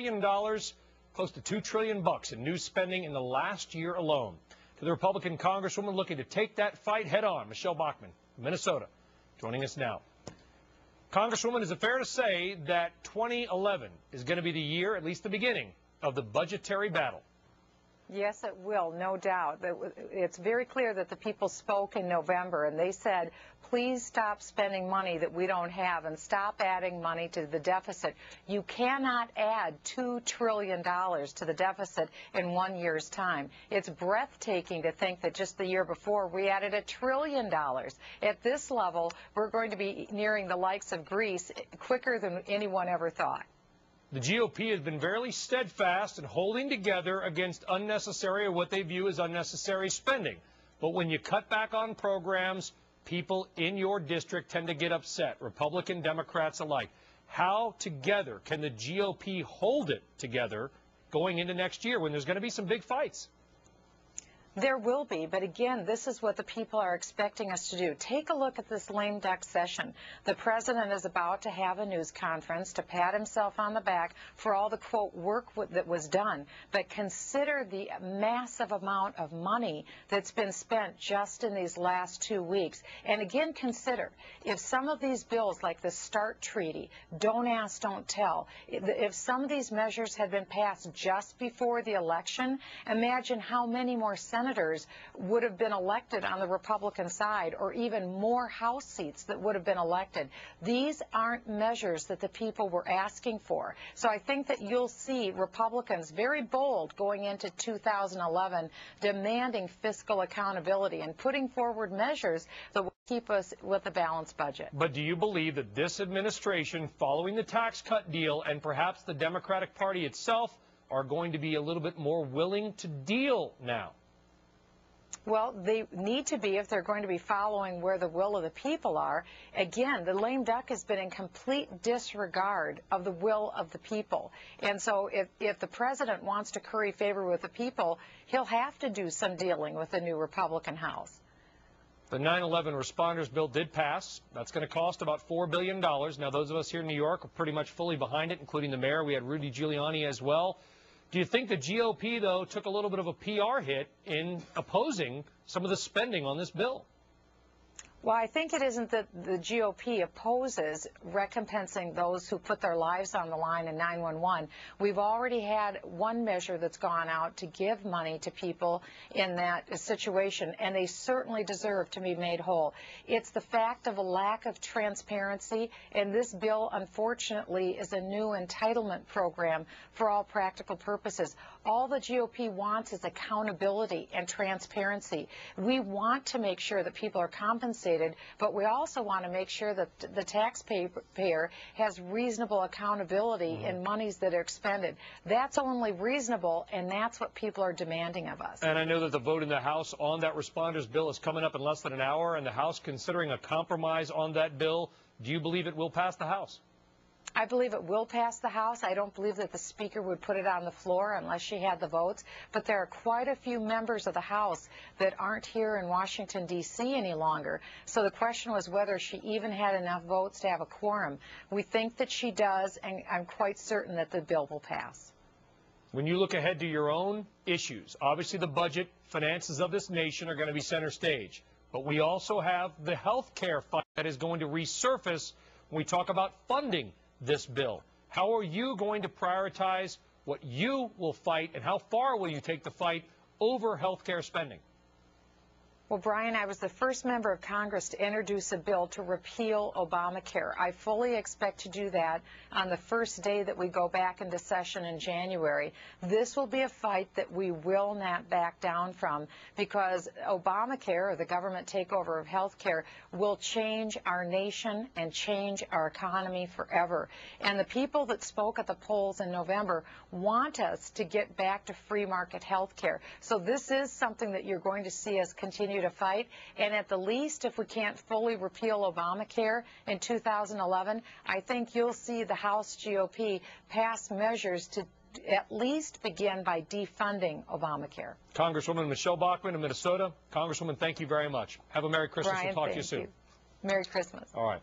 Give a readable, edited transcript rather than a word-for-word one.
trillion, close to $2 trillion in new spending in the last year alone. To the Republican Congresswoman looking to take that fight head on, Michele Bachmann, Minnesota, joining us now. Congresswoman, is it fair to say that 2011 is going to be the year, at least the beginning, of the budgetary battle? Yes, it will, no doubt. It's very clear that the people spoke in November, and they said, please stop spending money that we don't have and stop adding money to the deficit. You cannot add $2 trillion to the deficit in 1 year's time. It's breathtaking to think that just the year before we added $1 trillion. At this level, we're going to be nearing the likes of Greece quicker than anyone ever thought. The GOP has been very steadfast in holding together against unnecessary or what they view as unnecessary spending. But when you cut back on programs, people in your district tend to get upset, Republican, Democrats alike. How together can the GOP hold it together going into next year when there's going to be some big fights? There will be, but again, this is what the people are expecting us to do. Take a look at this lame duck session. The president is about to have a news conference to pat himself on the back for all the, quote, work that was done. But consider the massive amount of money that's been spent just in these last 2 weeks. And again, consider, if some of these bills, like the START treaty, don't ask, don't tell, if some of these measures had been passed just before the election, imagine how many more senators would have been elected on the Republican side, or even more House seats that would have been elected. These aren't measures that the people were asking for. So I think that you'll see Republicans very bold going into 2011, demanding fiscal accountability and putting forward measures that will keep us with a balanced budget. But do you believe that this administration, following the tax cut deal, and perhaps the Democratic Party itself, are going to be a little bit more willing to deal now? Well, they need to be if they're going to be following where the will of the people are. Again, the lame duck has been in complete disregard of the will of the people. And so if the president wants to curry favor with the people, he'll have to do some dealing with the new Republican House. The 9/11 responders bill did pass. That's going to cost about $4 billion. Now, those of us here in New York are pretty much fully behind it, including the mayor. We had Rudy Giuliani as well. Do you think the GOP, though, took a little bit of a PR hit in opposing some of the spending on this bill? Well, I think it isn't that the GOP opposes recompensing those who put their lives on the line in 911. We've already had one measure that's gone out to give money to people in that situation, and they certainly deserve to be made whole. It's the fact of a lack of transparency, and this bill, unfortunately, is a new entitlement program for all practical purposes. All the GOP wants is accountability and transparency. We want to make sure that people are compensated, but we also want to make sure that the taxpayer has reasonable accountability in monies that are expended. That's only reasonable, and that's what people are demanding of us. And I know that the vote in the House on that responders bill is coming up in less than an hour, and the House considering a compromise on that bill. Do you believe it will pass the House? I believe it will pass the House. I don't believe that the Speaker would put it on the floor unless she had the votes. But there are quite a few members of the House that aren't here in Washington, D.C. any longer. So the question was whether she even had enough votes to have a quorum. We think that she does, and I'm quite certain that the bill will pass. When you look ahead to your own issues, obviously the budget, finances of this nation are going to be center stage. But we also have the health care fight that is going to resurface when we talk about funding this bill. How are you going to prioritize what you will fight, and how far will you take the fight over health care spending? Well, Brian, I was the first member of Congress to introduce a bill to repeal Obamacare. I fully expect to do that on the first day that we go back into session in January. This will be a fight that we will not back down from, because Obamacare, or the government takeover of health care, will change our nation and change our economy forever. And the people that spoke at the polls in November want us to get back to free market health care. So this is something that you're going to see us continue to fight, and at the least, if we can't fully repeal Obamacare in 2011, I think you'll see the House GOP pass measures to at least begin by defunding Obamacare. Congresswoman Michele Bachmann of Minnesota. Congresswoman, thank you very much. Have a Merry Christmas. Brian, we'll talk to you soon. Merry Christmas. All right.